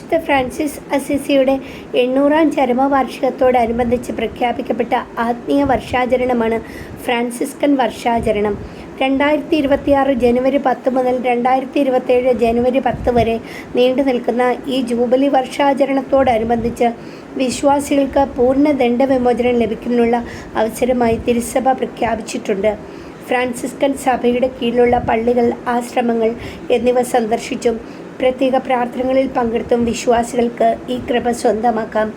വിശുദ്ധ ഫ്രാൻസിസ് അസിസിയുടെ 800-ാം ചരമവാർഷികത്തോടനുബന്ധിച്ച് പ്രഖ്യാപിക്കപ്പെട്ട ആത്മീയ വർഷാചരണമാണ് ഫ്രാൻസിസ്കൻ വർഷാചരണം. 2026 ജനുവരി 10 മുതൽ 2027 ജനുവരി 10 വരെ നീണ്ടു നിൽക്കുന്ന ഈ ജൂബിലി വർഷാചരണത്തോടനുബന്ധിച്ച് വിശ്വാസികൾക്ക് പൂർണ്ണ ദണ്ഡവിമോചനം ലഭിക്കുന്നതിനുള്ള അവസരമായി തിരുസഭ പ്രഖ്യാപിച്ചിട്ടുണ്ട്. ഫ്രാൻസിസ്കൻ സഭയുടെ കീഴിലുള്ള പള്ളികൾ, ആശ്രമങ്ങൾ എന്നിവ സന്ദർശിച്ചും പ്രത്യേക പ്രാർത്ഥനകളിൽ പങ്കെടുത്തും വിശ്വാസികൾക്ക് ഈ കൃപ സ്വന്തമാക്കാം.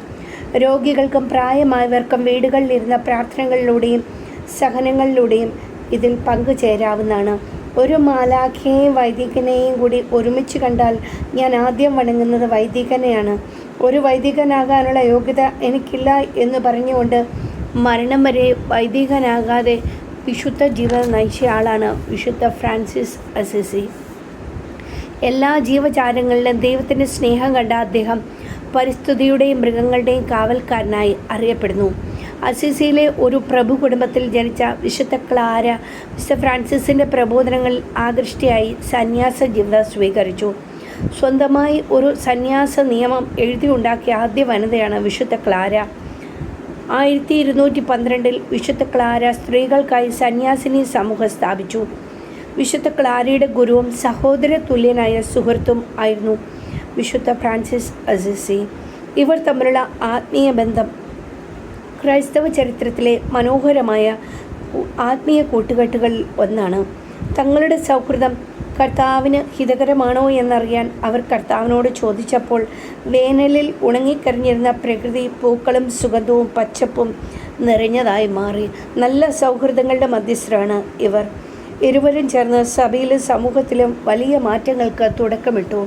രോഗികൾക്കും പ്രായമായവർക്കും വീടുകളിലിരുന്ന പ്രാർത്ഥനകളിലൂടെയും സഹനങ്ങളിലൂടെയും ഇതിൽ പങ്കുചേരാവുന്നതാണ്. ഒരു മാലാഖയെയും വൈദികനെയും കൂടി ഒരുമിച്ച് കണ്ടാൽ ഞാൻ ആദ്യം വണങ്ങുന്നത് വൈദികനെയാണ്. ഒരു വൈദികനാകാനുള്ള യോഗ്യത എനിക്കില്ല എന്ന് പറഞ്ഞുകൊണ്ട് മരണം വരെ വൈദികനാകാതെ വിശുദ്ധ ജീവിതം നയിച്ച ആളാണ് വിശുദ്ധ ഫ്രാൻസിസ് അസിസി. എല്ലാ ജീവജാലങ്ങളിലും ദൈവത്തിൻ്റെ സ്നേഹം കണ്ട അദ്ദേഹം പരിസ്ഥിതിയുടെയും മൃഗങ്ങളുടെയും കാവൽക്കാരനായി അറിയപ്പെടുന്നു. അസിസിയിലെ ഒരു പ്രഭു കുടുംബത്തിൽ ജനിച്ച വിശുദ്ധ ക്ലാര വിശുദ്ധ ഫ്രാൻസിസിൻ്റെ പ്രബോധനങ്ങളിൽ ആകൃഷ്ടയായി സന്യാസ ജീവിതം സ്വീകരിച്ചു. സ്വന്തമായി ഒരു സന്യാസ നിയമം എഴുതിയുണ്ടാക്കിയ ആദ്യ വനിതയാണ് വിശുദ്ധ ക്ലാര. 1212 വിശുദ്ധ ക്ലാര സ്ത്രീകൾക്കായി സന്യാസിനി സമൂഹം സ്ഥാപിച്ചു. വിശുദ്ധ ക്ലാരയുടെ ഗുരുവും സഹോദര തുല്യനായ സുഹൃത്തും ആയിരുന്നു വിശുദ്ധ ഫ്രാൻസിസ് അസിസി. ഇവർ തമ്മിലുള്ള ആത്മീയ ബന്ധം ക്രൈസ്തവ ചരിത്രത്തിലെ മനോഹരമായ ആത്മീയ കൂട്ടുകെട്ടുകളിൽ ഒന്നാണ്. തങ്ങളുടെ സൗഹൃദം കർത്താവിന് ഹിതകരമാണോ എന്നറിയാൻ അവർ കർത്താവിനോട് ചോദിച്ചപ്പോൾ വേനലിൽ ഉണങ്ങിക്കരിഞ്ഞിരുന്ന പ്രകൃതി പൂക്കളും സുഗന്ധവും പച്ചപ്പും നിറഞ്ഞതായി മാറി. നല്ല സൗഹൃദങ്ങളുടെ മധ്യസ്ഥരാണ് ഇവർ. ഇരുവരും ചേർന്ന് സഭയിലും സമൂഹത്തിലും വലിയ മാറ്റങ്ങൾക്ക് തുടക്കമിട്ടു.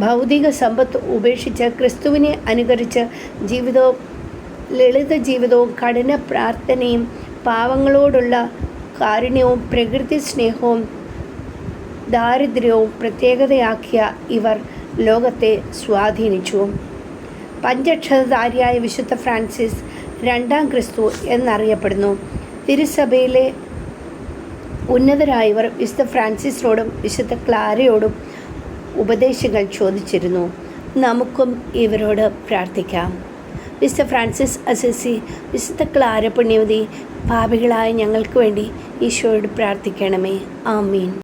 ഭൗതിക സമ്പത്ത് ഉപേക്ഷിച്ച് ക്രിസ്തുവിനെ അനുകരിച്ച് ജീവിതവും ലളിത ജീവിതവും കഠിന പ്രാർത്ഥനയും പാവങ്ങളോടുള്ള കാരുണ്യവും പ്രകൃതി സ്നേഹവും ദാരിദ്ര്യവും പ്രത്യേകതയാക്കിയ ഇവർ ലോകത്തെ സ്വാധീനിച്ചു. പഞ്ചക്ഷരധാരിയായ വിശുദ്ധ ഫ്രാൻസിസ് രണ്ടാം ക്രിസ്തു എന്നറിയപ്പെടുന്നു. തിരുസഭയിലെ ഉന്നതരായവർ വിശുദ്ധ ഫ്രാൻസിസിനോടും വിശുദ്ധ ക്ലാരയോടും ഉപദേശങ്ങൾ ചോദിച്ചിരുന്നു. നമുക്കും ഇവരോട് പ്രാർത്ഥിക്കാം. വിശുദ്ധ ഫ്രാൻസിസ് അസിസി, വിശുദ്ധ ക്ലാര പുണ്യവതി, പാപികളായ ഞങ്ങൾക്ക് വേണ്ടി ഈശോയോട് പ്രാർത്ഥിക്കണമേ. ആമീൻ.